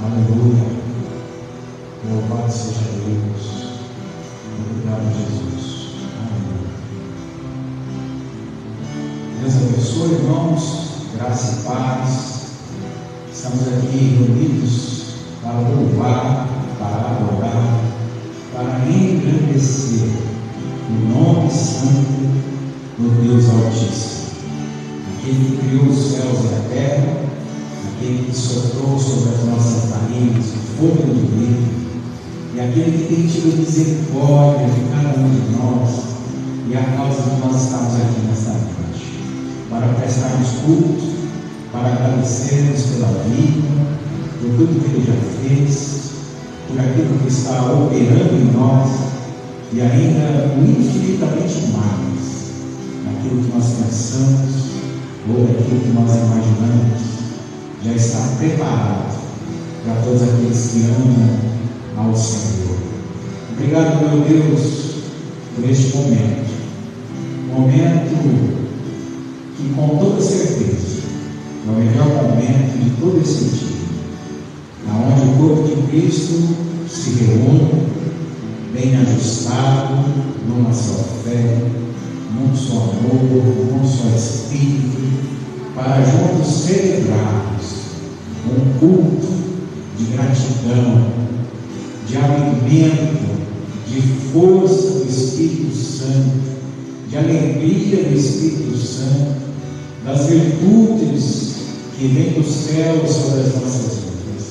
Aleluia. Louvado seja Deus. Obrigado, Jesus. Aleluia. Deus abençoe, irmãos. Graça e paz. Estamos aqui reunidos para louvar, para adorar, para engrandecer o nome santo do Deus Altíssimo. Aquele que criou os céus e a terra, aquele que soprou sobre as nossas narinas o fogo do vida, e aquele que tem tido misericórdia de cada um de nós, e a causa de nós estarmos aqui nesta noite, para prestarmos culto, para agradecermos pela vida, por tudo que Ele já fez, por aquilo que está operando em nós, e ainda o infinitamente mais, daquilo que nós pensamos, ou daquilo que nós imaginamos, já está preparado para todos aqueles que amam ao Senhor. Obrigado, meu Deus, por este momento que com toda certeza é o melhor momento de todo esse dia, onde o corpo de Cristo se reúne, bem ajustado, numa só fé, num só amor, num só Espírito, para juntos celebrarmos um culto de gratidão, de alimento, de força do Espírito Santo, de alegria do Espírito Santo, das virtudes que vêm do céu sobre as nossas vidas.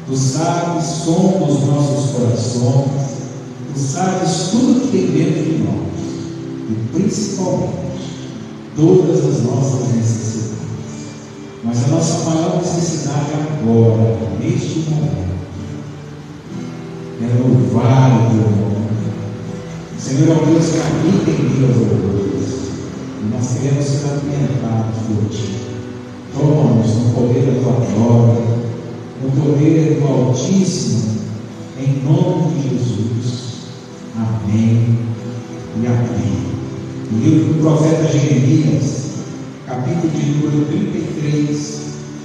Tu sabes som dos nossos corações, tu sabes tudo que tem dentro de nós, e principalmente todas as nossas necessidades. Mas a nossa maior necessidade agora, neste momento, é louvar o teu nome. O Senhor é o Deus que habita em dias louvores, e nós queremos ser alimentados por Ti. Toma-nos no poder da Tua glória, no poder do Altíssimo, em nome de Jesus. Amém e amém. O livro do profeta Jeremias, capítulo de número 33,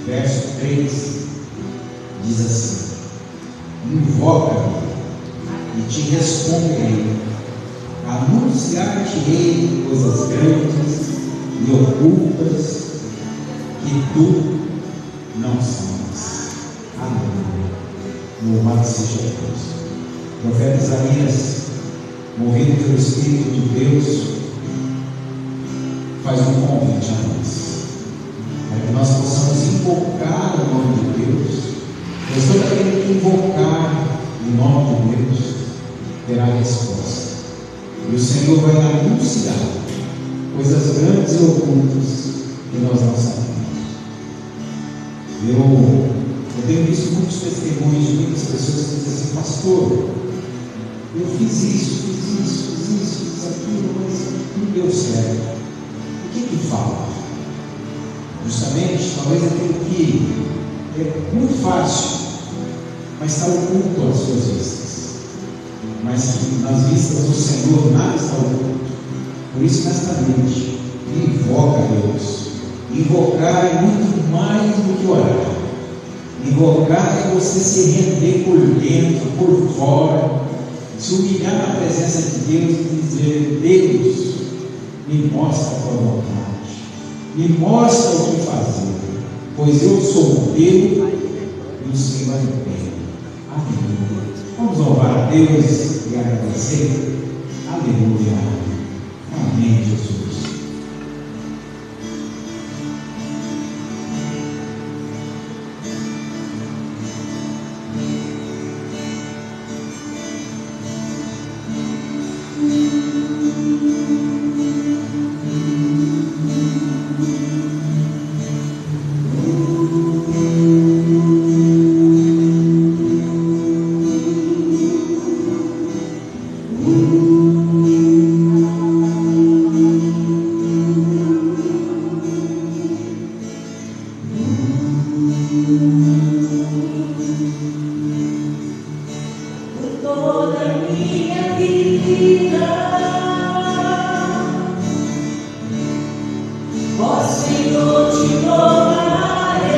verso 3, diz assim: invoca-me e te responderei, anunciar-te-ei coisas grandes e ocultas que tu não sabes. Aleluia. Louvado seja Deus. O profeta Isaías, movido pelo Espírito de Deus, faz um convite a nós, para que nós possamos invocar o nome de Deus, pois todo aquele que invocar o nome de Deus terá resposta, e o Senhor vai anunciar coisas grandes e ocultas que nós não sabemos. Eu tenho visto muitos testemunhos de muitas pessoas que dizem assim: pastor, eu fiz isso, aquilo, mas não deu certo. O que falta? Justamente, talvez aquilo que é muito fácil, mas está oculto às suas vistas. Mas que nas vistas do Senhor nada está oculto. Por isso, nesta noite, invoca a Deus. Invocar é muito mais do que orar. Invocar é você se render por dentro, por fora, se humilhar na presença de Deus e dizer: Deus, me mostra a tua vontade, me mostra o que fazer, pois eu sou teu e o Senhor é teu. Aleluia. Vamos louvar a Deus e agradecer. Aleluia. Amém, Jesus. Senhor, te louvarei.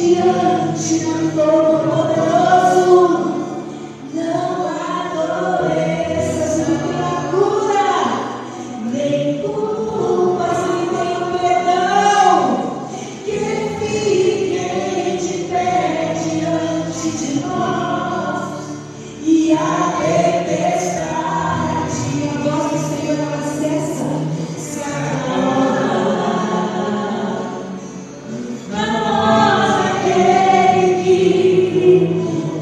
diante do Todo-Poderoso. Não há doenças pela cura, nem culpas, nem perdão que fiquem de pé diante de nós. E a tempestade, a voz do Senhor ela cessa, se acalma. Nós, aquele que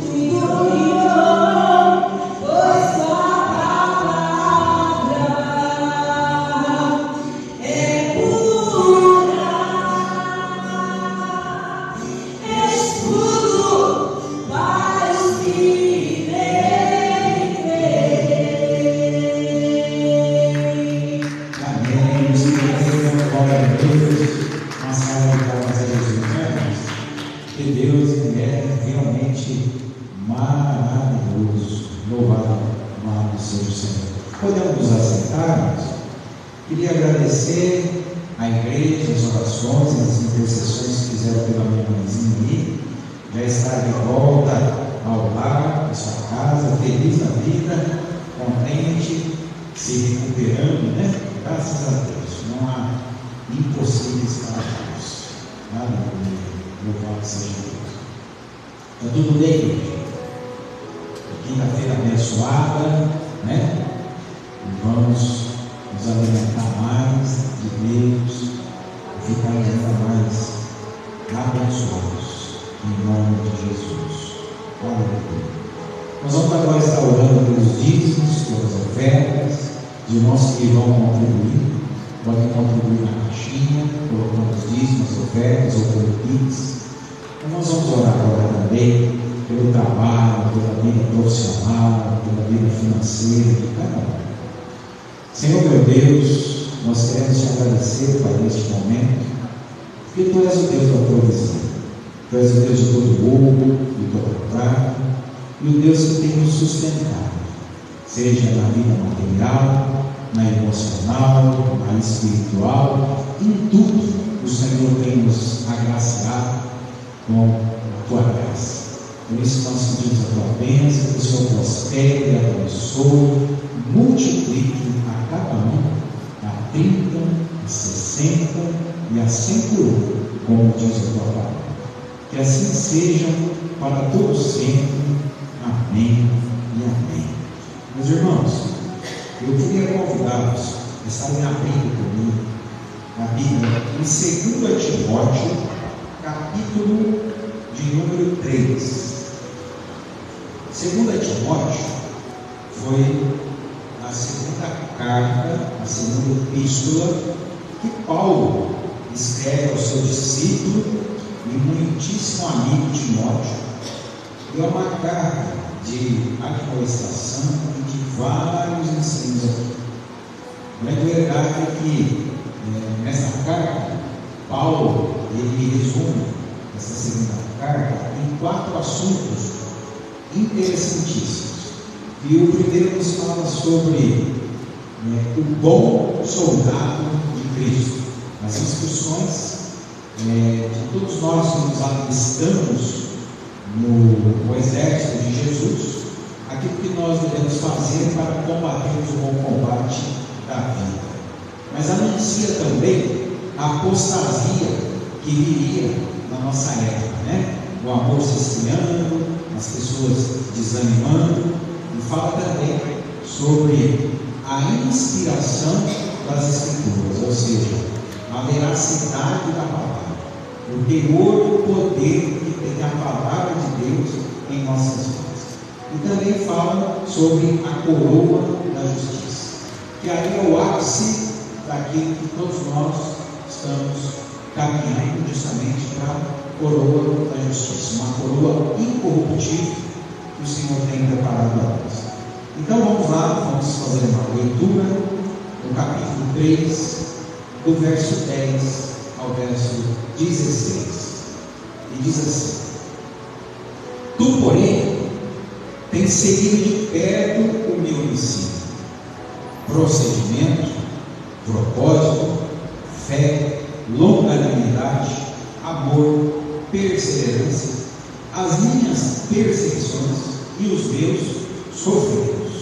tudo criou, pois sua palavra é pura, escudo para os que nele creem. Amém. Os que creem, glória a Deus. Uma salva de palmas a Jesus, né, irmãos? Que Deus é realmente maravilhoso. Louvado seja o Senhor. Podemos nos assentar, irmãos? Queria agradecer à igreja, as orações, as intercessões que fizeram pela minha mãezinha aí. Já está de volta ao lar, à sua casa, feliz na vida, contente, se recuperando, né? Graças a Deus. Não há impossíveis para Deus. Aleluia. Louvado seja Deus. Está tudo bem, igreja? Quinta-feira abençoada, né? E vamos nos alimentar mais de Deus e ficar ainda mais abençoados em nome de Jesus. Aleluia. Nós vamos agora estar orando pelos dízimos, pelas ofertas, de irmãos que vão contribuir. Podem contribuir na caixinha, colocando os dízimos, as ofertas ou pelo Pix. Então nós vamos orar agora também pelo trabalho, pela vida profissional, pela vida financeira de cada um. Senhor meu Deus, nós queremos te agradecer, Pai, neste momento, porque Tu és o Deus da provisão. Tu és o Deus de todo ouro, de toda prata, e o Deus que tem nos sustentado, seja na vida material, na emocional, na espiritual, em tudo o Senhor tem nos agraciado com a Tua graça. Por isso nós pedimos a Tua bênção, que o Senhor prospere, abençoe, multiplique a cada um, a 30, a 60 e a 100 por um, como diz a Tua palavra. Que assim seja para todos sempre. Amém e amém. Meus irmãos, eu queria convidá-los a estarem abrindo comigo a Bíblia em 2 Timóteo, capítulo de número 3. 2 Timóteo foi a segunda carta, a segunda epístola que Paulo escreve ao seu discípulo e muitíssimo amigo Timóteo. E é uma carta de admoestação e de vários ensinos aqui. Não é verdade que nessa carta, Paulo ele resume essa segunda carta em 4 assuntos interessantíssimos. E o primeiro nos fala sobre o bom soldado de Cristo, as instruções de todos nós que nos alistamos no exército de Jesus, aquilo que nós devemos fazer para combatermos o bom combate da vida. Mas anuncia também a apostasia que viria na nossa época, né? O amor se esfriando, as pessoas desanimando, e fala também sobre a inspiração das Escrituras, ou seja, a veracidade da palavra, o teor e o poder que tem a palavra de Deus em nossas vidas. E também fala sobre a coroa da justiça, que aí é o ápice daquilo que todos nós estamos caminhando justamente para a coroa da justiça, uma coroa incorruptível que o Senhor tem preparado a nós. Então vamos lá, vamos fazer uma leitura no capítulo 3, do verso 10 ao verso 16. E diz assim: Tu, porém, tens seguido de perto o meu ensino, procedimento, propósito, fé, longanimidade, amor, perseverança as minhas perseguições e os meus sofrimentos,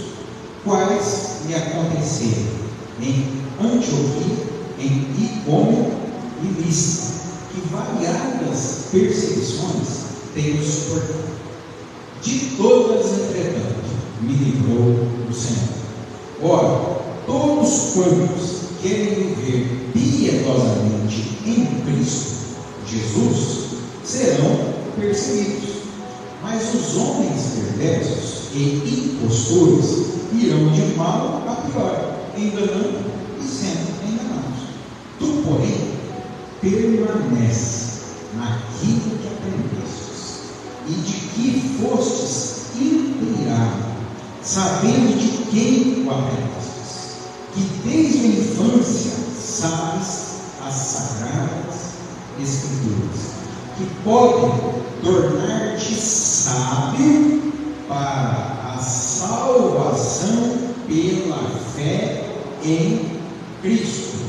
quais me aconteceram em Antioquia, em Icônio e Listra, que variadas perseguições tenho suportado. De todas, entretanto, me livrou o Senhor. Ora, todos quantos querem viver piedosamente em Cristo Jesus serão perseguidos, mas os homens perversos e impostores irão de mal a pior, enganando e sendo enganados. Tu, porém, permanece naquilo que aprendestes e de que fostes inspirado, sabendo de quem o aprendestes, que desde a infância sabes as sagradas Escrituras, que podem tornar-te sábio para a salvação pela fé em Cristo.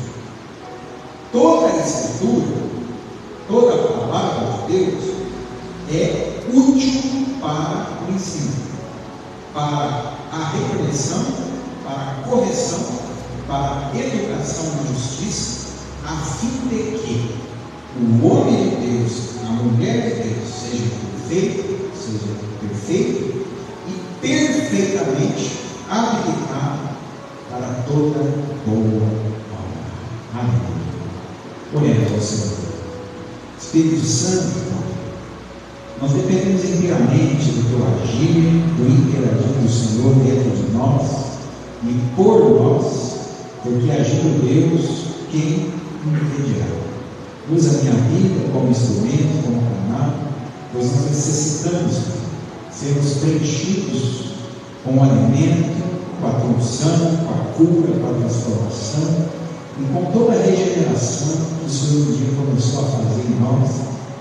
Toda a Escritura, toda a palavra de Deus é útil para o ensino, para a repreensão, para a correção, para a educação na justiça, a fim de que o homem de Deus, a mulher de Deus, seja perfeito e perfeitamente habilitado para toda boa obra. Amém. Oremos ao Senhor. Espírito Santo, nós dependemos inteiramente do teu agir, do interagir do Senhor dentro de nós e por nós, porque agindo Deus, quem impedirá? Usa a minha vida como instrumento, como canal, pois nós necessitamos sermos preenchidos com o alimento, com a unção, com a cura, com a transformação e com toda a regeneração que o Senhor um dia começou a fazer em nós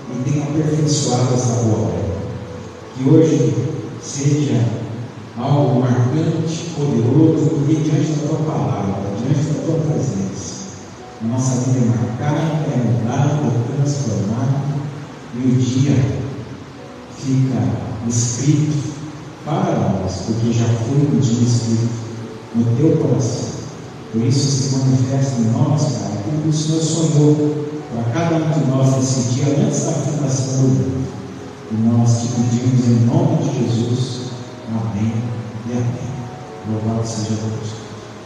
e tem aperfeiçoado essa boa obra. Que hoje seja algo marcante, poderoso, porque diante da tua palavra, diante da tua presença, a nossa vida é marcada, é mudada, é transformada, e o dia fica escrito para nós, porque já foi um dia escrito no teu coração. Por isso se manifesta em nós, Pai, aquilo que o Senhor sonhou para cada um de nós nesse dia, antes da fundação do mundo. E nós te pedimos em nome de Jesus, amém e amém. Louvado seja Deus.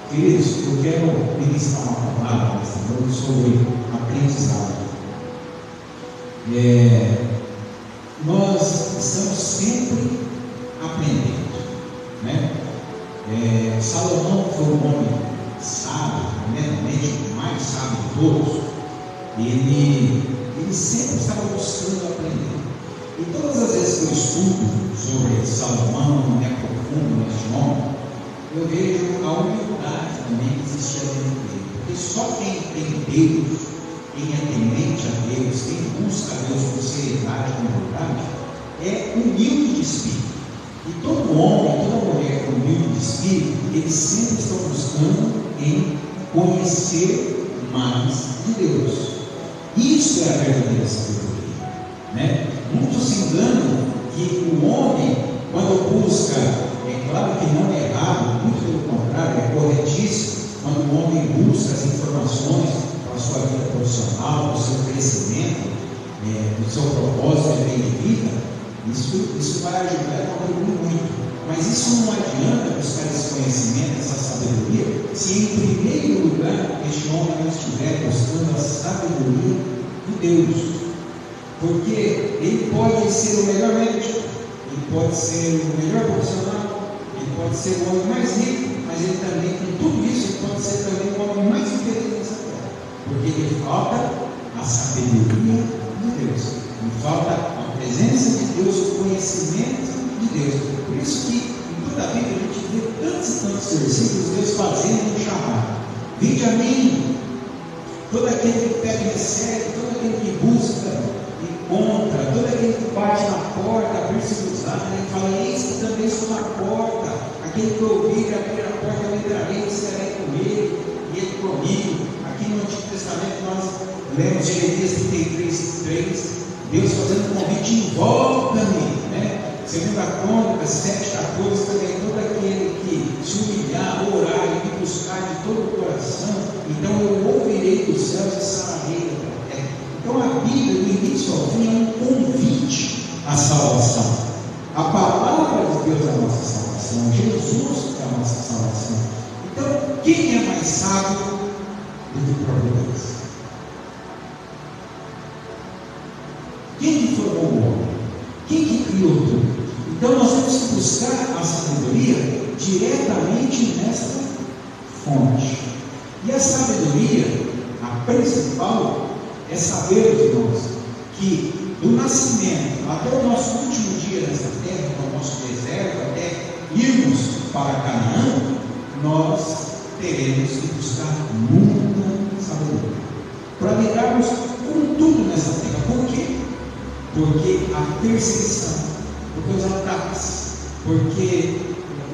Queridos, eu quero ministrar uma palavra nesta noite sobre aprendizado. Nós estamos sempre aprendendo, né? Salomão foi um homem sábio, tremendamente o mais sábio de todos. Ele sempre estava buscando aprender. E todas as vezes que eu estudo sobre Salomão, me aprofundo neste homem, eu vejo a humildade também que existia dentro dele. Porque só quem tem Deus, quem é temente a Deus, quem busca a Deus com seriedade, com verdade, é humilde de espírito. E todo homem, toda mulher humilde de espírito, eles sempre estão buscando em conhecer mais de Deus. Isso é a verdadeira sabedoria, né? Muitos se enganam que o homem, quando busca, é claro que não é errado, muito pelo contrário, é corretíssimo, quando o homem busca as informações para a sua vida profissional, para o seu crescimento, do seu propósito de bem de vida, isso vai ajudar a contribuir muito. Mas isso não adianta buscar esse conhecimento, essa sabedoria, se em primeiro lugar este homem não estiver buscando a sabedoria de Deus. Porque ele pode ser o melhor médico, ele pode ser o melhor profissional, ele pode ser o homem mais rico, mas ele também, com tudo isso, ele pode ser também o homem mais infeliz nessa terra. Porque lhe falta a sabedoria de Deus, lhe falta a presença de Deus, o conhecimento de Deus. Por isso que em toda a Bíblia a gente vê tantos e tantos versículos, Deus fazendo um chamado. Vinde a mim, todo aquele que pede recebe, todo aquele que busca encontra, todo aquele que bate na porta, abrir-se-vos-á. Ele fala: eis que também estou na porta, aquele que ouvir abrir a porta, eu entrarei e serei com ele, e ele comigo. Aqui no Antigo Testamento nós lemos Jeremias 33:3, Deus fazendo um convite, invoca-me, né? 2 Crônicas 7,14, também todo aquele que se humilhar, orar e me buscar de todo o coração, então eu ouvirei dos céus e sararei da terra. Então a Bíblia, do início ao fim, é um convite à salvação. A palavra de Deus é a nossa salvação, Jesus é a nossa salvação. Então, quem é mais sábio do que o próprio Deus? Quem que formou o homem? Quem que criou tudo? Então nós temos que buscar a sabedoria diretamente nessa fonte. E a sabedoria, a principal, é saber, irmãos, que do nascimento até o nosso último dia nessa terra, no nosso deserto, até irmos para Canaã, nós teremos que buscar muita sabedoria para lidarmos com tudo nessa terra. Por quê? Porque a perseguição, porque os ataques, porque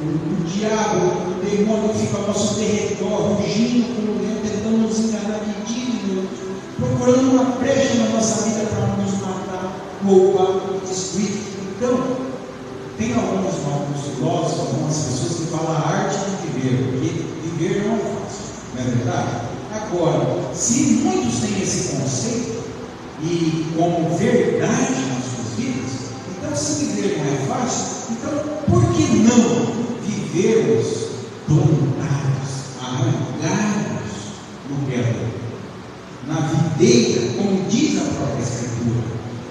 o diabo, o demônio fica ao nosso território, rugindo como leão, tentando nos enganar de dia e noite, procurando uma brecha na nossa vida para nos matar, roubar e destruir. Então, tem alguns filósofos, algumas pessoas que falam a arte de viver, porque viver não é fácil, não é verdade? Agora, se muitos têm esse conceito e como verdade nas suas vidas, então se viver não é fácil, então por que não vivermos plantados, arraigados no Criador, na videira, como diz a própria Escritura,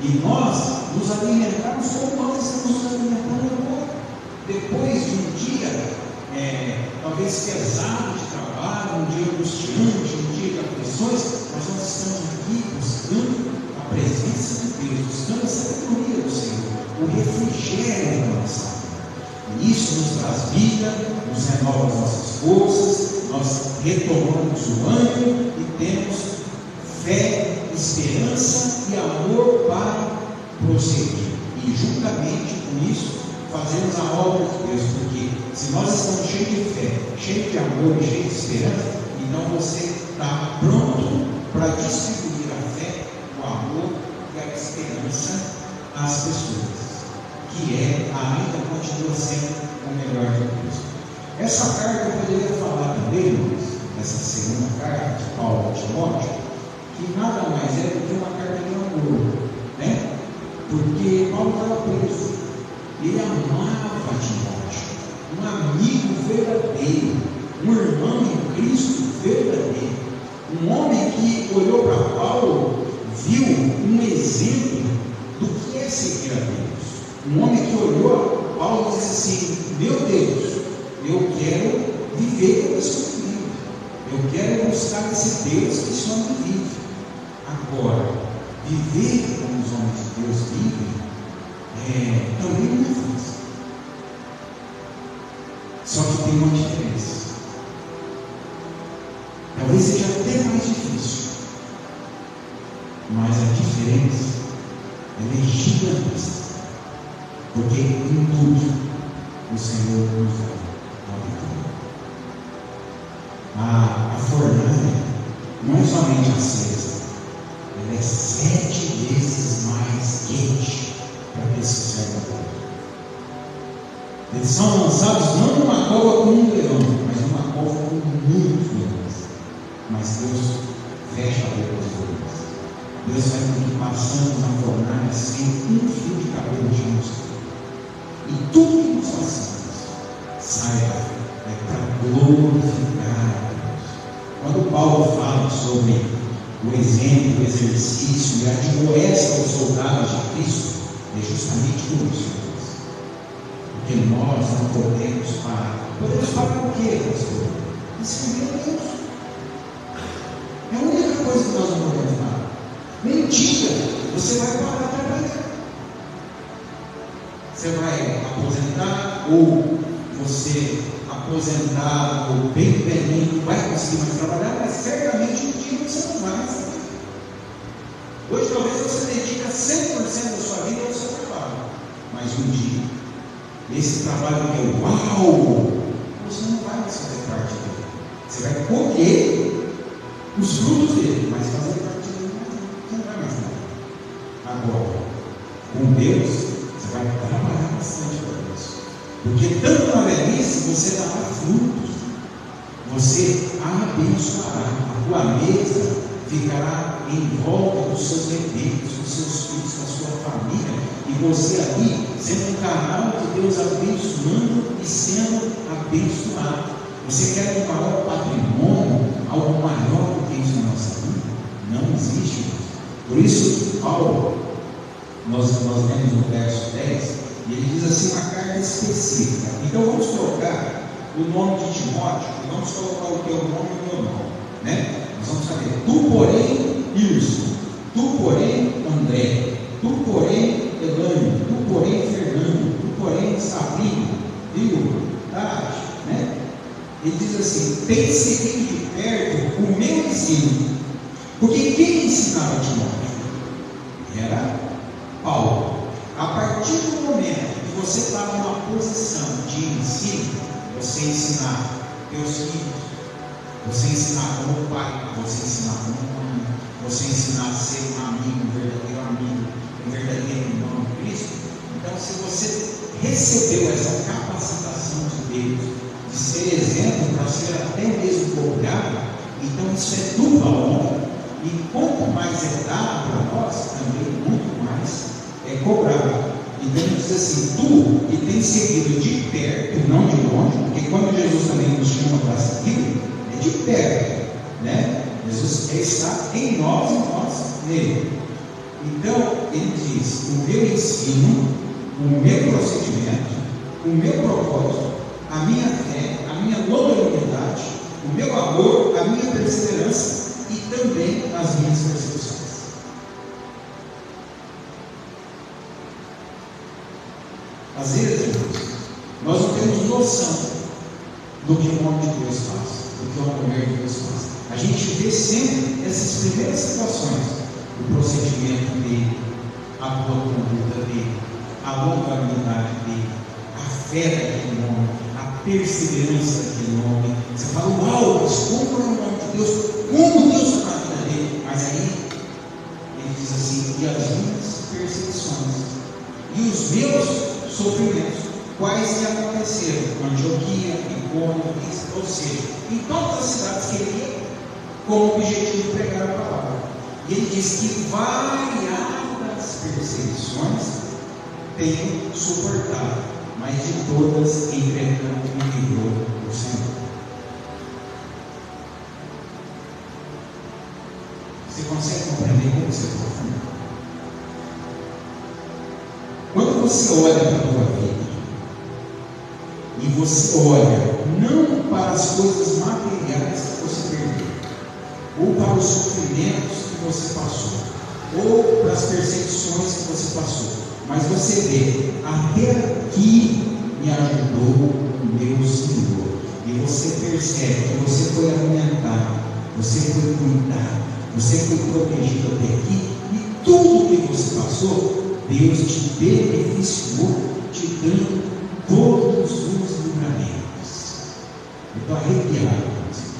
e nós nos alimentarmos como nós estamos nos alimentando agora, depois de um dia talvez pesado de trabalho, um dia angustiante, um dia de aflições, mas nós estamos aqui buscando a presença de Deus, buscando a sabedoria do Senhor, o refrigério da nossa vida. E isso nos traz vida, nos renova as nossas forças, nós retomamos o ânimo e temos fé, esperança e amor para prosseguir. E juntamente com isso, fazemos a obra de Deus, porque se nós estamos cheios de fé, cheios de amor e cheios de esperança, então você está pronto para distribuir a fé, o amor e a esperança às pessoas, que ainda continua sendo o melhor de Deus. Essa carta eu poderia falar também, essa segunda carta de Paulo a Timóteo, que nada mais é do que uma carta de amor, né? Porque Paulo estava preso, ele amava Timóteo, um amigo verdadeiro, um irmão em Cristo verdadeiro, um homem que olhou para Paulo, viu um exemplo do que é seguir a Deus, um homem que olhou a Paulo e disse assim: meu Deus, eu quero viver como esse homem vive, eu quero buscar esse Deus que esse homem vive. Agora, viver como os homens de Deus vivem também não é fácil. Só que tem uma diferença. Talvez seja até mais difícil, mas a diferença é gigantesca, porque em tudo o Senhor nos dá a vitória. A fornalha não é somente acesa, ela é 7 vezes mais quente para que se serve a Deus. Eles são lançados não numa cova com um leão, mas numa cova com muitos leões. Mas Deus fecha a boca dos leões. Deus vai com que passamos na fornalha sem um fio de cabelo de música. E tudo que nós façamos, saiba, é para glorificar a Deus. Quando Paulo fala sobre o exemplo, o exercício e admoesta os soldados de Cristo, é justamente por isso. Porque nós não podemos parar. Podemos parar o quê, pastor? Servir a Deus. É a única coisa que nós não podemos parar. Mentira! Você vai parar de trabalhar. Você vai aposentar, ou você aposentado, bem velhinho, vai conseguir mais trabalhar, mas certamente um dia você não vai mais trabalhar. Hoje talvez você dedica 100% da sua vida ao seu trabalho, mas um dia esse trabalho que é uau, você não vai mais fazer parte dele. Você vai colher os frutos dele, mas fazer parte dele não vai mais nada. Agora, com Deus, você vai trabalhar bastante para isso. Porque tanto na velhice você dará frutos, você abençoará, a tua mesa ficará em volta dos seus herdeiros, dos seus filhos, da sua família, e você ali sendo um canal de Deus abençoando e sendo abençoado. Você quer um maior patrimônio, algo maior do que isso na nossa vida? Não existe. Por isso, Paulo, nós lemos no verso 10, e ele diz assim, uma carta específica. Então vamos colocar o nome de Timóteo, e vamos colocar o teu nome e o meu nome, né? Nós vamos saber, tu porém, Wilson, tu porém, André, tu porém, Elânio, tu porém, Fernando, tu porém, Sabrina, viu? Tati, né? Ele diz assim, tem seguido de perto o meu ensino. Porque quem ensinava Timóteo? Era Paulo. A partir do momento que você está numa posição de ensino, você ensinar teus filhos, você ensinar como pai, você ensinar como mãe, você ensinar a ser um amigo, um verdadeiro irmão de Cristo. Então, se você recebeu essa capacitação de Deus, de ser exemplo para ser até mesmo cobrado, então isso é dupla honra, e quanto mais é dado para nós, também muito mais é cobrado. Então ele diz assim, tu que tens seguido de perto, não de longe, porque quando Jesus também nos chama para seguir, é de perto, né? Jesus está em nós e nós nele. Então ele diz, o meu ensino, o meu procedimento, o meu propósito, a minha fé, a minha longanimidade, o meu amor, a minha perseverança e também as minhas perseguições. Às vezes, irmãos, nós não temos noção do que o homem de Deus faz, do que a mulher de Deus faz. A gente vê sempre essas primeiras situações, o procedimento dele, a boa conduta dele, a longanimidade dele, a fé daquele homem, a perseverança daquele homem. Você fala, uau, mas como é o nome de Deus? Como Deus está na vida dele? Mas aí, ele diz assim, e as minhas perseguições, e os meus sofrimentos, quais lhe aconteceram? Antioquia, Icônio, ou seja, em todas as cidades que ele ia, com o objetivo de pregar a palavra. E ele diz que variadas perseguições tenho suportado, mas de todas, entretanto, me livrou o Senhor. Você consegue compreender como você é profundo? Quando você olha para a tua vida, e você olha não para as coisas materiais que você perdeu, ou para os sofrimentos que você passou, ou para as perseguições que você passou, mas você vê, até aqui me ajudou o meu Senhor, e você percebe que você foi alimentado, você foi cuidado, você foi protegido até aqui, e tudo que você passou, Deus te beneficiou, te dando todos os livramentos. Eu estou arrepiado,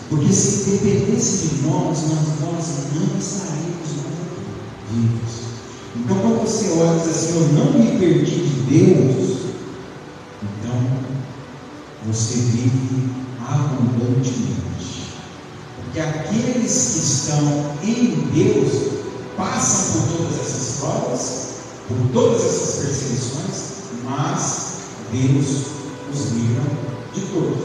porque se dependesse de nós não estaríamos vivos. Então, quando você olha e diz assim, eu não me perdi de Deus, então você vive abundantemente. Porque aqueles que estão em Deus passam por todas essas provas, por todas essas perseguições, mas Deus os livra de todos.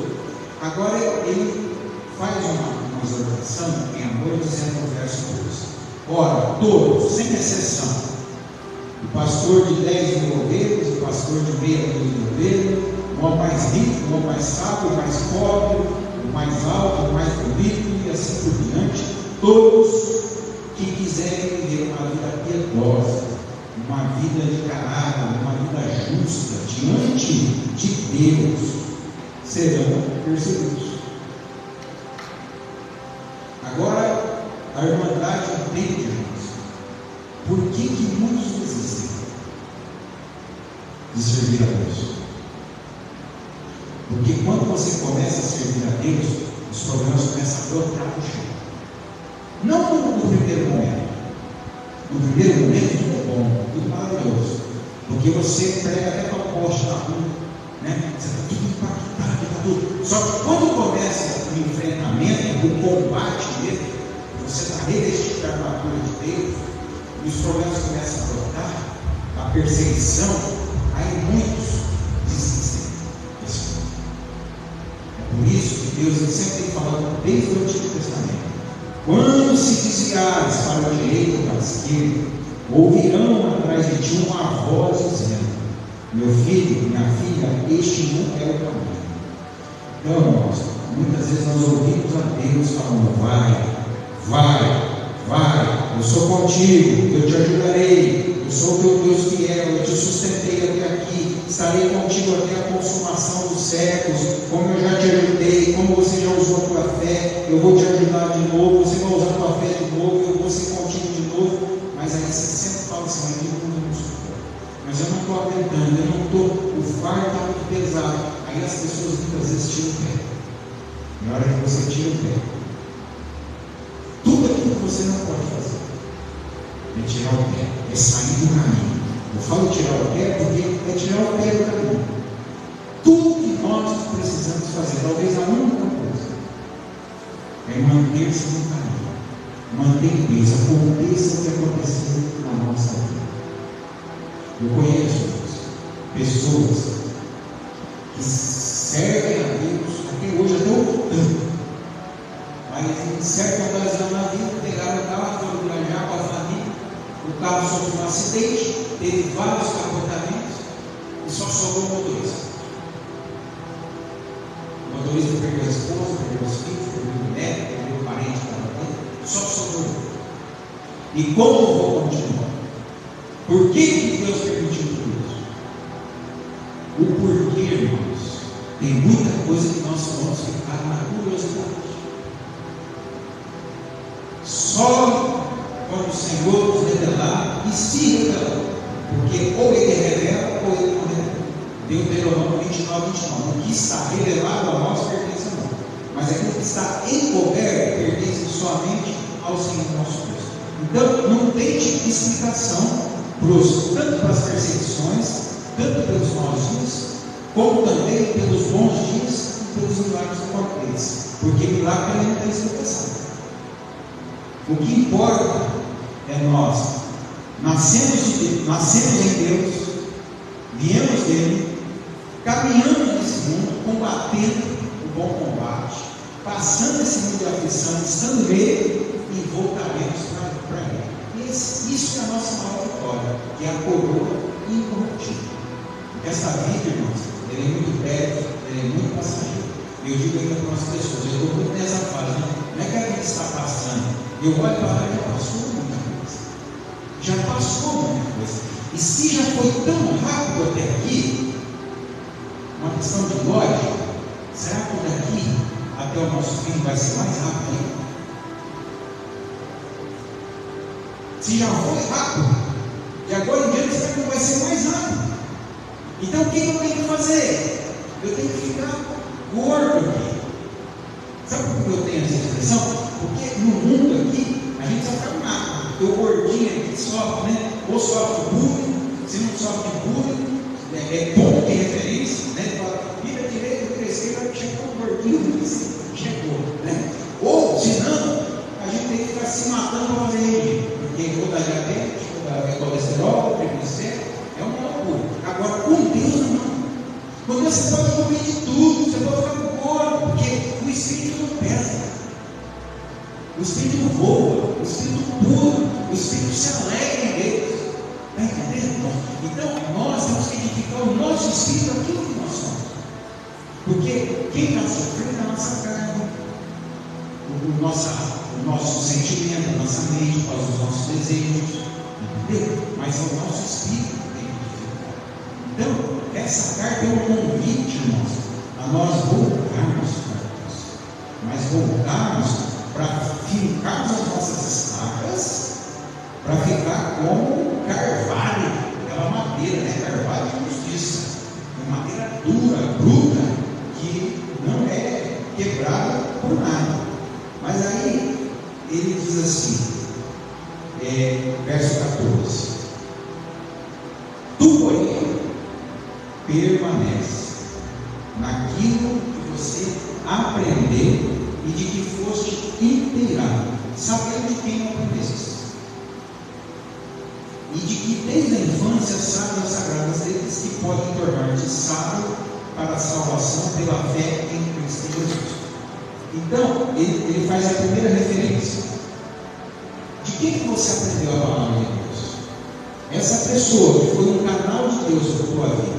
Agora ele faz uma exortação em amor, dizendo no verso 2: ora, todos, sem exceção, o pastor de 10 mil ovelhas, o pastor de meia dúzia de ovelhas, o homem mais rico, o homem mais sábio, o mais pobre, o mais alto, o mais bonito, e assim por diante, todos que quiserem viver uma vida piedosa, uma vida de caráter, uma vida justa diante de Deus, serão perseguidos. Agora, a irmandade entende, irmãos, por que muitos desistem de servir a Deus? Porque quando você começa a servir a Deus, os problemas começam a brotar no chão. Não no primeiro momento. No primeiro momento, tudo é bom, tudo maravilhoso. Porque você prega até para o poste da rua, né? Você está tudo impactado, está tudo. Só que quando começa o enfrentamento, o combate mesmo, você está revestido da armadura de Deus, e os problemas começam a brotar, a perseguição, aí muitos desistem. É por isso que Deus ele sempre tem falado desde o Antigo Testamento: quando se desviares para o direito ou para a esquerda, ouvirão atrás de ti uma voz dizendo: meu filho, minha filha, este não é o caminho. Então, irmãos, muitas vezes nós ouvimos a Deus falando: vai, eu sou contigo, eu te ajudarei, eu sou o teu Deus fiel, eu te sustentei até aqui, estarei contigo até a consumação dos séculos, como eu já te ajudei, como você já usou a tua fé, eu vou te ajudar de novo, você vai usar a tua fé de novo, eu vou ser contigo de novo. Mas aí você sempre fala assim: mas todo mundo não suporta, mas eu não estou aguentando, eu não estou, o fardo está muito pesado. Aí as pessoas muitas vezes tiram o pé. Na hora que você tira o pé, tudo aquilo que você não pode fazer é tirar o pé, é sair do caminho. Eu falo tirar o pé porque é tirar o pé do caminho. Tudo que nós precisamos fazer, talvez a única coisa, é manter-se no caminho, manter em Deus, aconteça o que aconteceu na nossa vida. Eu conheço pessoas que servem a Deus até hoje, até o tanto. Mas em certa ocasião na vida, pegaram o carro, foram viajar com a família, o carro sofreu um acidente, teve vários capotamentos e só sobrou o motorista. O motorista perdeu a esposa, perdeu os filhos, perdeu o neto, perdeu o parente que estava dentro, só sobrou. E como eu vou continuar? Por que Deus permitiu tudo isso? O porquê, irmãos, tem muita coisa que nós vamos ficar na curiosidade. Só quando o Senhor nos revelar, e se revelar, porque ou Ele revela ou Ele não revela. Deuteronômio 29:29. O que está revelado a nós pertence a nós, mas aquilo que está encoberto pertence somente ao Senhor nosso Deus. Então, não tem explicação tanto para as perseguições, tanto pelos maus dias, como também pelos bons dias e pelos milagres que acontecem, porque milagre não tem explicação. O que importa é nós nascemos em Deus, viemos dele, caminhamos nesse mundo, combatendo o bom combate, passando esse mundo de aflição, estando nele, e voltaremos para ele. Isso é a nossa maior vitória, que é a coroa incorruptível. Porque essa vida, irmãos, ela é muito breve, ela é muito passageira. Eu digo ainda para as pessoas, eu estou muito nessa fase, né? Não é que a vida está passando, eu olho para lá e já passou muita coisa. Já passou muita coisa. E se já foi tão rápido até aqui, uma questão de lógica, será que daqui até o nosso fim vai ser mais rápido ainda? Se já foi rápido, e agora em diante será que não vai ser mais rápido? Então o que eu tenho que fazer? Eu tenho que ficar gordo aqui. Sabe por que eu tenho essa expressão? Porque no mundo aqui, a gente só fica magro. Porque o gordinho aqui sofre, né? Ou sofre de bullying, se não sofre de bullying, é ponto de referência, né? Fala, vira direito, vira esquerda, chegou o gordinho, chegou, né? Ou, se não, a gente tem que ficar se matando para fazer regime. Porque ou dá diabetes, ou dá colesterol, triglicéridos, é uma loucura. Agora, com Deus não. Com Deus você pode comer de tudo, você pode ficar com gordo, porque o Espírito não pesa. O Espírito voa, o Espírito pula, o Espírito se alegra em Deus. Está entendendo? Então, nós temos que edificar o nosso Espírito aquilo que nós somos. Porque quem está sofrendo é a nossa carne, o nosso sentimento, a nossa mente, os nossos desejos, entendeu? Mas é o nosso Espírito que tem que edificar. Então, essa carta é um convite, irmãos, a nós voltarmos para Deus, mas voltarmos para fincarmos as nossas estacas, para ficar como carvalho, aquela madeira, né? Carvalho de justiça, uma madeira dura, bruta, que não é quebrada por nada. Mas aí ele diz assim, verso 14: Tu, porém, permanece naquilo que você aprendeu e de que foste inteirado, sabendo de quem aprendeste, e de que desde a infância sabes as sagradas letras que podem tornar-te sábio para a salvação pela fé em Cristo Jesus. Então, ele faz a primeira referência. De quem que você aprendeu a palavra de Deus? Essa pessoa que foi um canal de Deus para a tua vida,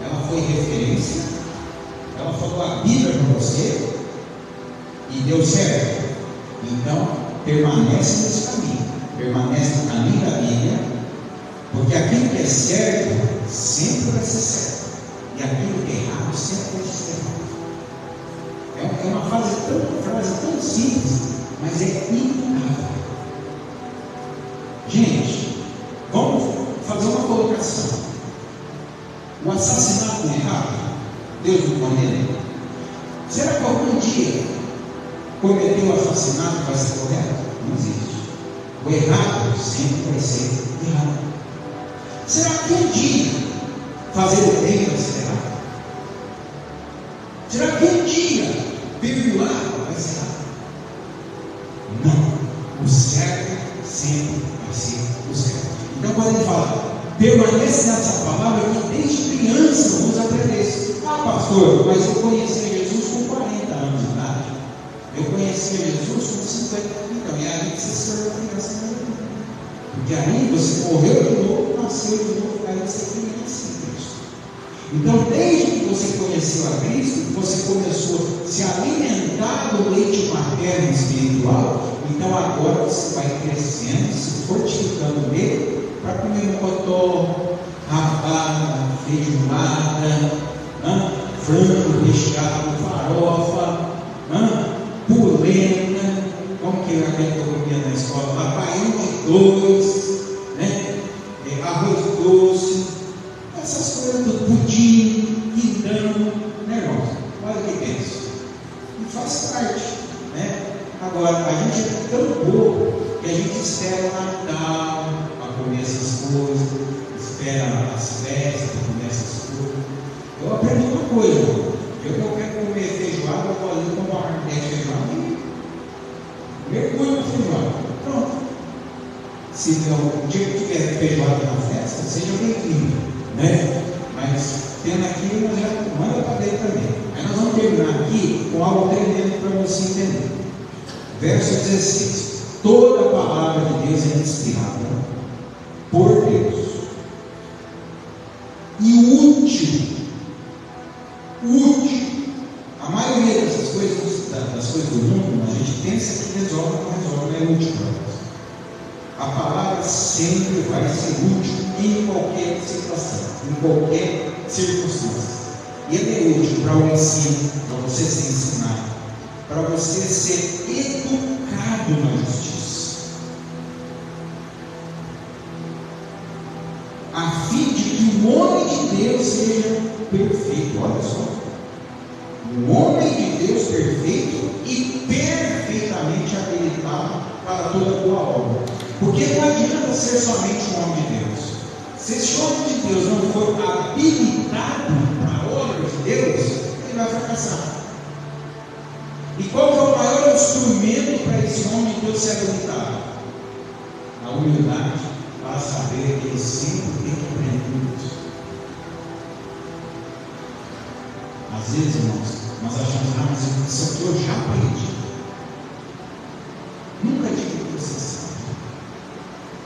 ela foi referência, ela falou a Bíblia para você e deu certo. Então, permanece nesse caminho, permanece no caminho da Bíblia, porque aquilo que é certo sempre vai ser certo, e aquilo que é errado sempre vai ser errado. É uma frase tão simples, mas é imutável. Gente, vamos fazer uma colocação. O assassinato é errado? Deus não condena? Será que algum dia cometer o assassinato vai ser correto? Não existe. O errado sempre vai ser errado. Será que um dia fazer o bem vai ser errado? Será que um dia perdoar vai ser errado? Não. O certo sempre vai ser o certo. Então, quando ele fala, permanece nessa palavra que desde criança vamos aprender. Ah, pastor, mas eu conheci Jesus com 40 anos de idade. Eu conheci Jesus com 50 anos. Então, e aí você se tornou criança na vida. Porque aí você morreu de novo, nasceu de novo, aí você é criança em Cristo. Então, desde que você conheceu a Cristo, você começou a se alimentar do leite materno espiritual. Então, agora você vai crescendo, se fortificando nele, para comer mocotó, rabada, feijoada, frango recheado, farofa, polenta, como que era que eu comia na escola? Baião de dois, né? Arroz doce, essas coisas do pudim, quintão, né, irmãos? Olha o que é isso. E faz parte, né? Agora, a gente é tão bobo que a gente espera o Natal para comer essas coisas, espera as festas para comer essas coisas. Eu aprendi uma coisa, eu quero comer feijoada, eu vou ali comprar uma marmita de feijoada e mergulho na feijoada. Pronto. Se o dia que tiver feijoada na festa, seja bem-vindo, né? Mas tendo aqui, nós já manda para dentro também. Aí nós vamos terminar aqui com algo tremendo para você entender. Verso 16: toda a palavra de Deus é inspirada por Deus e útil. A maioria dessas coisas, das coisas do mundo, a gente pensa que resolve, não é útil para nós. A palavra sempre vai ser útil em qualquer situação, em qualquer circunstância. E ele é útil para o ensino, para você ser ensinado, para você ser educado na justiça, a fim de que o homem de Deus seja perfeito. Olha só, o homem de Deus perfeito e perfeitamente habilitado para toda boa obra. Porque não adianta ser somente um homem de Deus. Se esse homem de Deus não for habilitado para a obra de Deus, ele vai fracassar. E qual é o maior instrumento para esse homem de Deus ser habilitado? A humildade, para saber que ele sempre tem que aprender isso. Às vezes, irmãos, nós achamos, mas isso aqui eu já aprendi. Nunca diga que você sabe.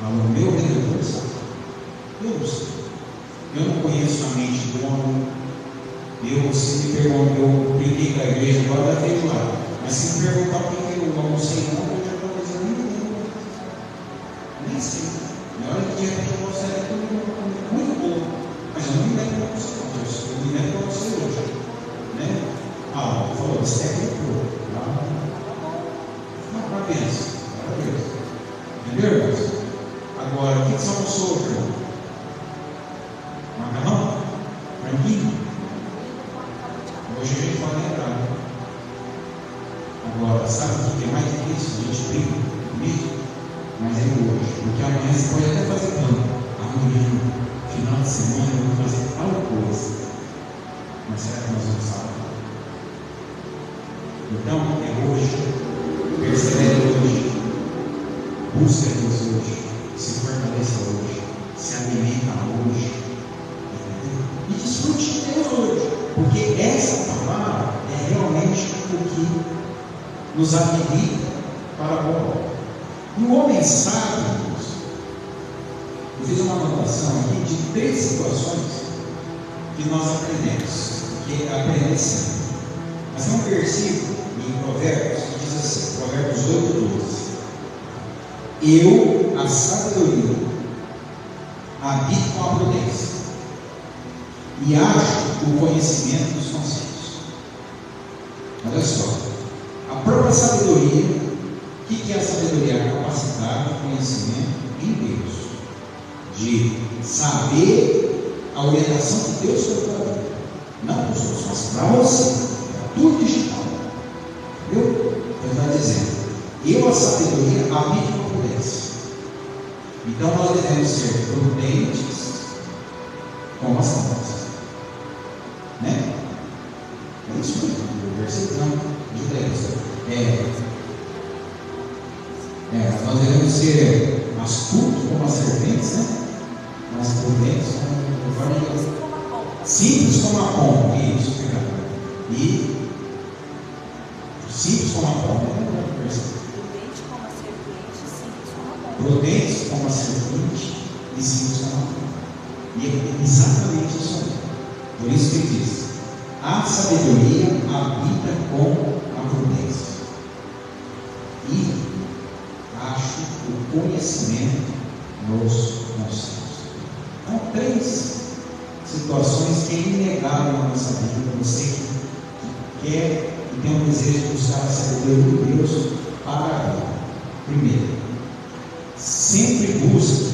O meu Redentor sabe. Eu não sei. Eu não conheço a mente do homem. Se me perguntar, eu brinquei com a igreja agora da feijoada. Mas se me perguntar o que eu almocei ontem, eu já estou dizendo, nem sei. Na hora que de repente eu posso sair tudo muito bom. Mas eu não me lembro para você ontem. Eu me lembro para você hoje. Né? Ele falou, você é retor. Uma bênção. Entendeu, irmãos? Agora, o que você almoçou, irmão? Macarrão? Franguinho? Hoje a gente vai lembrar. Agora, sabe o que é mais difícil? A gente briga comigo, mas é hoje. Porque amanhã você pode até fazer plano. Amanhã, final de Porque essa palavra é realmente o que nos habilita para a boa obra. E o homem sábio, eu fiz uma anotação aqui de 3 situações que nós aprendemos, que aprendemos sempre. Mas tem um versículo em Provérbios que diz assim, Provérbios 8:12: eu, a sabedoria, habito com a prudência e acho o conhecimento dos conceitos. Olha só, a própria sabedoria, o que é a sabedoria? A capacidade de conhecimento em Deus, de saber a orientação que Deus tem para você, não para os outros, mas para você, para tudo digital. Entendeu? Ele está dizendo, eu, a sabedoria, habito com a prudência. Então nós devemos ser prudentes como as crianças. Né? É isso mesmo, o versículo não, nós devemos ser astutos como as serpentes, né? Mas prudentes como simples como a pomba, isso, e simples como a pomba, prudentes como a serpente e simples como a pomba. E é exatamente isso aí. Por isso que ele diz, a sabedoria habita com a prudência e acho o conhecimento nos conceitos. Então, 3 situações que é inegável na nossa vida. Você que quer e tem um desejo de buscar a sabedoria de Deus para a vida. Primeiro, sempre busque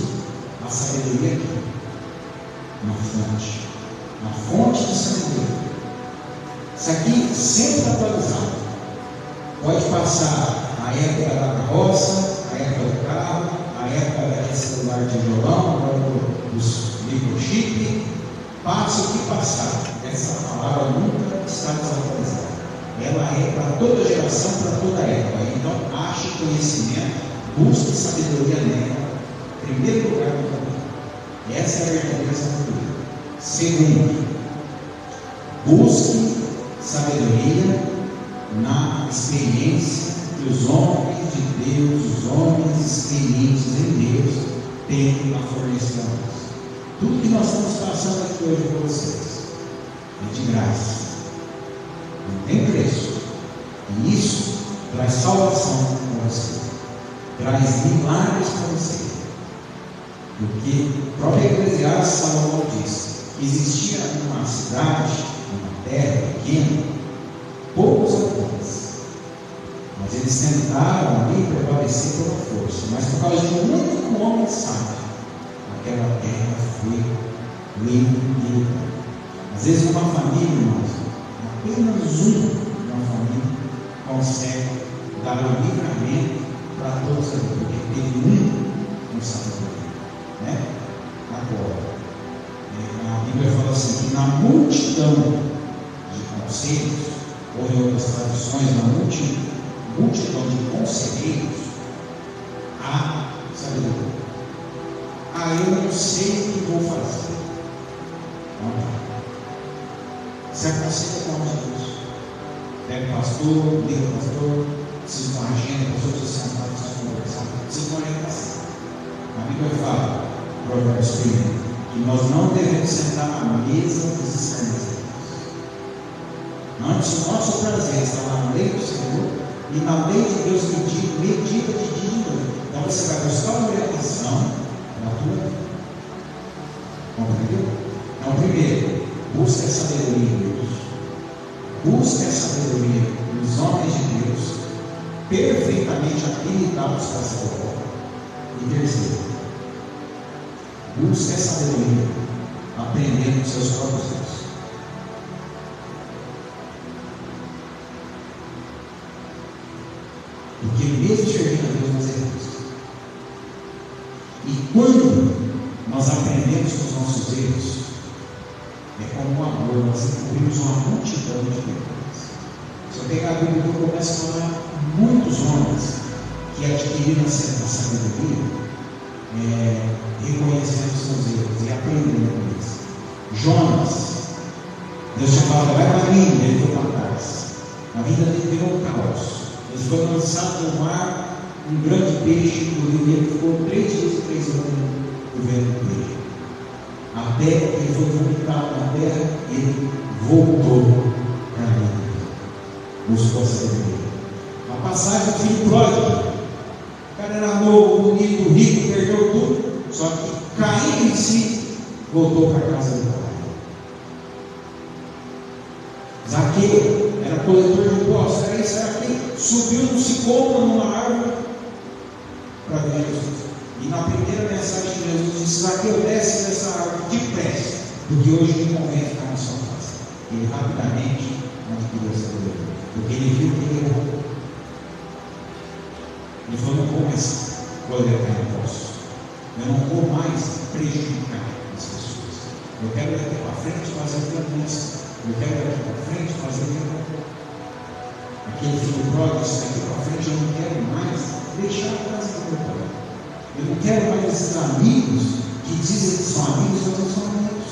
a sabedoria aqui, na fonte de sabedoria. Isso aqui sempre está atualizado. Pode passar a época da carroça, a época do carro, a época daquele celular de violão, agora dos microchip. Passe o que passar, essa palavra nunca está desatualizada. Ela é para toda geração, para toda época. Então, ache conhecimento, busque sabedoria nela. Em primeiro lugar do caminho. Essa é a verdadeira sabedoria. Segundo, busque sabedoria na experiência que os homens de Deus, os homens experientes em Deus, têm a fornecer a nós. Tudo que nós estamos passando aqui hoje com vocês é de graça, não tem preço, e isso traz salvação para você, traz milagres para você, porque o próprio Eclesiastes Salomão diz que existia uma cidade, uma terra pequena, poucos habitantes, mas eles tentaram ali prevalecer pela força, mas por causa de um único homem sábio, aquela terra foi limpa. Às vezes uma família, irmãos, apenas uma família consegue dar um livramento para todos ali, porque teve um sabedoria, né? Agora, a Bíblia fala assim, que na multidão de conselhos, ou em outras traduções, na multidão de conselheiros, há sabedoria. Eu não sei o que vou fazer. Se aconselha com Jesus. Pega o pastor, liga o pastor, preciso de uma agenda, pastor, preciso sentar, preciso conversar, preciso de uma orientação. A Bíblia fala, Provérbios 1, que nós não devemos sentar à mesa dos escarnecedores. Antes, o nosso prazer está na lei do Senhor e na lei de Deus medita de dia e de noite. Então você vai buscar uma orientação na tua vida. Compreendeu? Então, primeiro, busca a sabedoria em Deus. Busca a sabedoria nos homens de Deus, perfeitamente habilitados para essa obra. E terceiro, busca a sabedoria aprendendo com seus próprios erros. Porque mesmo servindo a Deus, nós erramos. E quando nós aprendemos com os nossos erros, é como um amor, nós encobrimos uma multidão de pecados. Se eu pegar a Bíblia, eu começo a falar muitos homens que adquiriram a sabedoria, reconhecendo seus erros e aprendendo com eles. Jonas, Deus tinha falado, vai para mim, ele foi para trás. A vida dele virou um caos. Ele foi lançado no mar, um grande peixe, e ele ficou 3 dias e 3 anos no ventre dele. Até que ele foi vomitado na terra, ele voltou para a vida. Buscou a sabedoria. A passagem do filho pródigo. O cara era novo, bonito, rico, perdeu tudo. Só que caindo em si, voltou para a casa do pai. Zaqueu era coletor de impostos, era isso, era aquilo. Subiu no sicômoro, numa árvore, para ver Jesus. E na primeira mensagem de Jesus disse: Zaqueu, desce dessa árvore depressa, porque hoje me convém ficar na sua casa. Ele rapidamente adquiriu essa sabedoria, porque ele viu que ele errou. Ele falou: não vou mais coletar impostos, eu não vou mais prejudicar as pessoas. Eu quero daqui para frente fazer o que eu penso. Eu quero daqui para frente fazer o que eu quero. Aquele filho pródigo disse: daqui para frente eu não quero mais deixar a casa do meu pai. Eu não quero mais esses amigos que dizem que são amigos, mas não são amigos.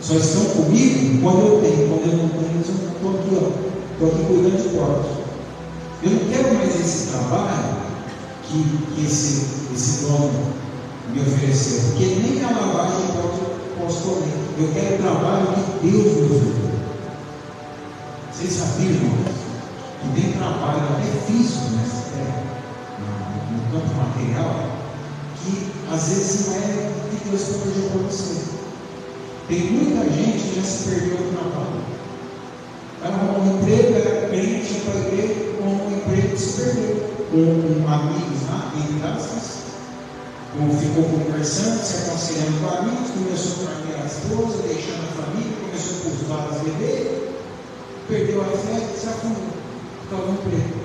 Só estão comigo quando eu tenho, quando eu não tenho, eu estou aqui, estou aqui cuidando de portas. Eu não quero mais esse trabalho que esse dono me ofereceu, porque nem a lavagem eu posso comer. Eu quero o trabalho que Deus me ofereceu. Vocês sabiam, irmãos, que tem trabalho até físico nessa terra, no campo material, que às vezes não é que Deus protegeu para você. Tem muita gente que já se perdeu no trabalho. Vai arrumar um emprego, era crente, ia para a igreja, com um emprego que se perdeu. Com amigos lá, em casas, ficou conversando, se aconselhando com amigos, começou a trazer a esposa, deixando a família, começou a cultivar as bebês, perdeu a fé, se afundou, ficou no emprego.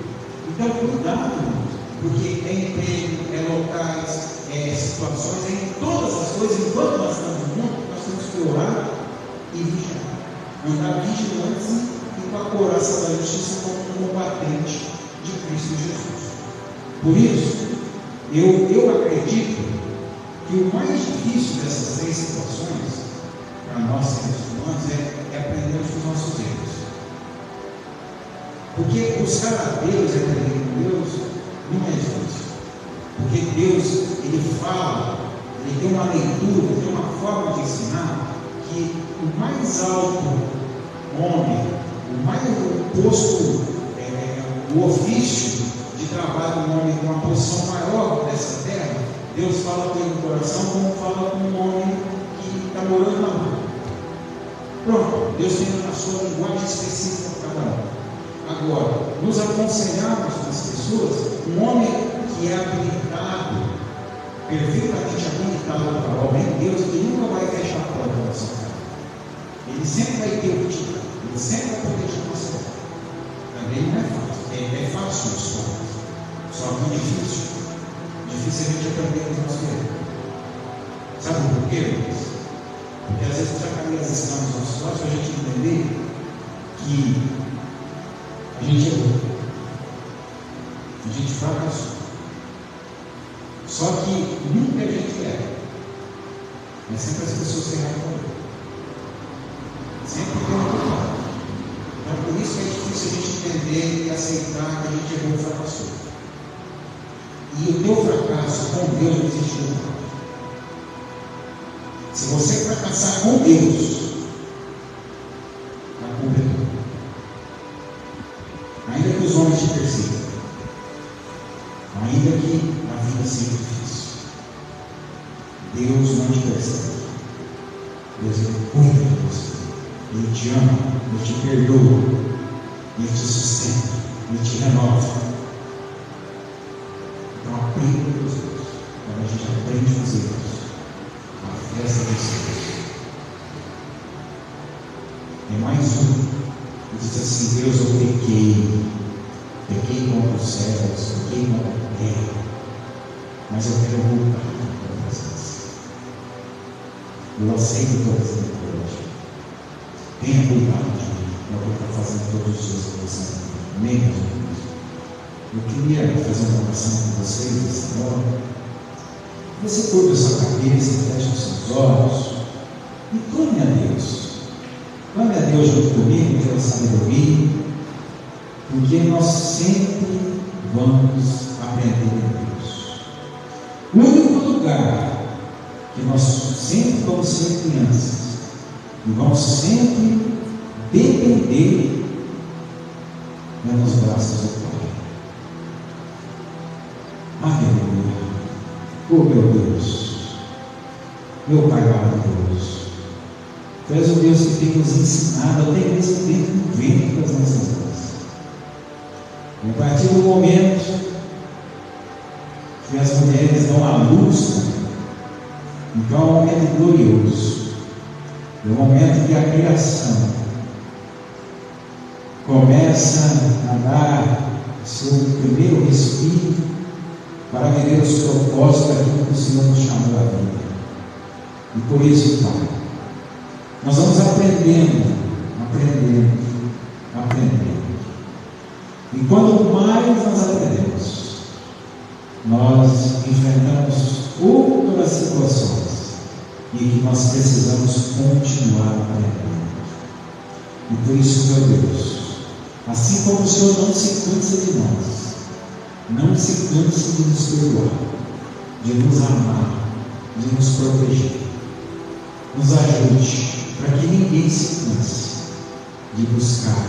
Então, cuidado, irmãos, porque é emprego, é locais, é situações, é em todas as coisas, enquanto nós estamos no mundo, nós temos que orar e vigiar. Andar vigilantes e com a couraça da justiça como um combatente de Cristo Jesus. Por isso, eu acredito que o mais difícil dessas 3 situações, para nós seres humanos, é aprendermos com os nossos erros. Porque buscar a Deus e aprender com Deus não é difícil. Porque Deus, Ele fala, Ele tem uma leitura, tem uma forma de ensinar que o mais alto homem, o mais posto, o ofício de trabalho do homem com uma posição maior dessa terra, Deus fala com ele no coração como fala com um homem que está morando na rua. Pronto, Deus tem a sua linguagem específica para cada um. Agora, nos aconselharmos com as pessoas, um homem que é habilitado, perfeitamente habilitado para a obra em Deus, ele nunca vai fechar a porta da sua casa. Ele sempre vai ter o que te dar, ele sempre vai proteger você. Também não é fácil, é fácil isso, só que difícil a gente aprender os nossos erros. Sabe por quê, irmãos? Porque às vezes já caminha as escamas nos nossos olhos para a gente entender que a gente errou, a gente fracassou. Só que nunca a gente erra, mas sempre as pessoas se erram. Sempre tem um culpado. Então por isso que é difícil a gente entender e aceitar que a gente errou e fracassou. E o teu fracasso com Deus não existe culpado. Se você fracassar com Deus, a culpa é tua. Ainda que os homens te persigam, ainda que a vida seja difícil, Deus não te persegue. Deus Ele cuida de você. Ele te ama, Ele te perdoa, Ele te sustenta, Ele te renova. Então aprenda com Deus. Quando a gente aprende com os erros, a festa dos céus. É mais um que diz assim: Deus, eu pequei contra os céus, pequei contra a terra, mas eu quero voltar à tua presença. Eu aceito tua presença. Tenha cuidado de mim, é o que eu estou fazendo todos os dias com você. Amém, meus irmãos? Eu queria fazer uma oração com vocês nessa hora. Você curva a sua cabeça, feche os seus olhos e clame a Deus. Glória a Deus junto comigo pela sabedoria, porque nós sempre vamos aprender de Deus. O único lugar que nós sempre vamos ser crianças e vamos sempre depender é nos braços do Pai. Aleluia! Oh meu Deus, meu Pai maravilhoso, Tu és o Deus que tem nos ensinado até mesmo dentro do ventre das nossas mãos. E a partir do momento que as mulheres dão a luz, então é um momento glorioso. É o momento que a criação começa a dar o seu primeiro respiro para viver os propósitos daquilo que o Senhor nos chamou à vida. E por isso, Pai, nós vamos aprendendo. E quanto mais nós aprendemos, nós enfrentamos outras situações e que nós precisamos continuar aprendendo. E por isso, meu Deus, assim como o Senhor não se cansa de nós, não se canse de nos perdoar, de nos amar, de nos proteger, nos ajude para que ninguém se canse de buscar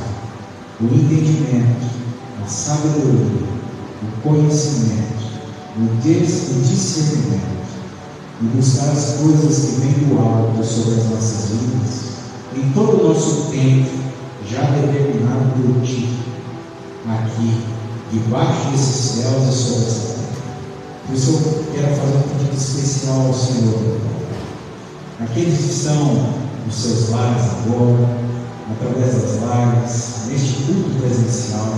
o entendimento, a sabedoria, o conhecimento, o discernimento e buscar as coisas que vêm do alto sobre as nossas vidas em todo o nosso tempo já determinado por Ti aqui debaixo desses céus e sobre essa terra. Por isso eu quero fazer um pedido especial ao Senhor. Aqueles que estão nos seus lares agora, através das lives, neste culto presencial,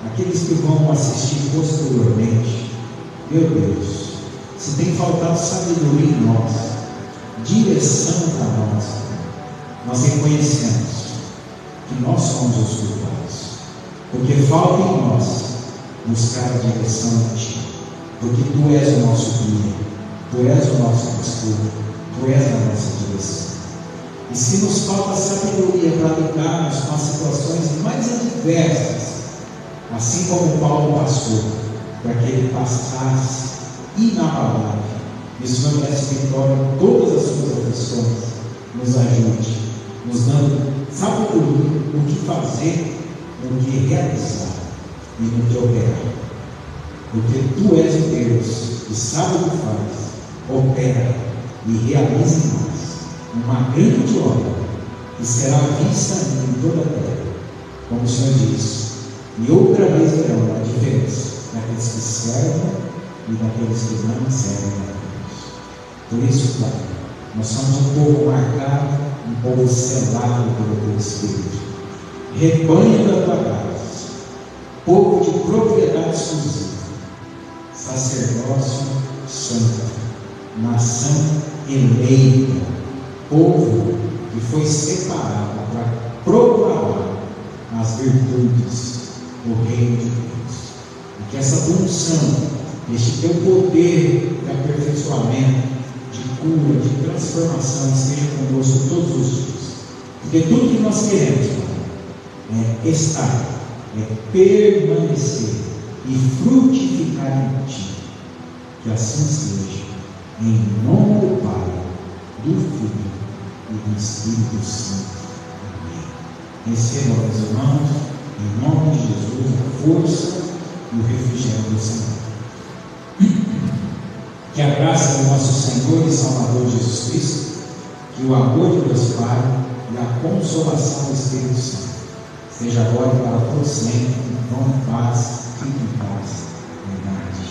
aqueles que vão assistir posteriormente, meu Deus, se tem faltado sabedoria em nós, direção para nós reconhecemos que nós somos os culpados, porque falta em nós buscar a direção de Ti, porque Tu és o nosso guia, Tu és o nosso pastor, Tu és a nossa direção. E se nos falta sabedoria para lidarmos com as situações mais adversas, assim como Paulo passou, para que ele passasse inabalável, e o Senhor desse vitória em todas as suas aflições, nos ajude, nos dando sabedoria no que fazer, no que realizar e no que operar. Porque Tu és o Deus que sabe o que faz, opera e realiza em nós uma grande obra que será vista em toda a terra, como o Senhor diz, e outra vez verão a diferença daqueles que servem e daqueles que não servem a Deus. Por isso, Pai, nós somos um povo marcado, um povo selado pelo Teu Espírito, rebanho da Tua casa, povo de propriedade exclusiva, sacerdócio santo, nação eleita, povo que foi separado para proclamar as virtudes do Reino de Deus. E que essa unção, este Teu poder de aperfeiçoamento, de cura, de transformação esteja conosco todos os dias. Porque tudo que nós queremos, Pai, é estar, é permanecer e frutificar em Ti. Que assim seja, em nome do Pai, do Filho e do Espírito Santo. Amém. Recebam, meus irmãos, em nome de Jesus, a força e o refrigério do Senhor. Que a graça do nosso Senhor e Salvador Jesus Cristo, que o amor de Deus Pai e a consolação do Espírito Santo seja agora e para todos sempre, com paz, fique em paz, em verdade.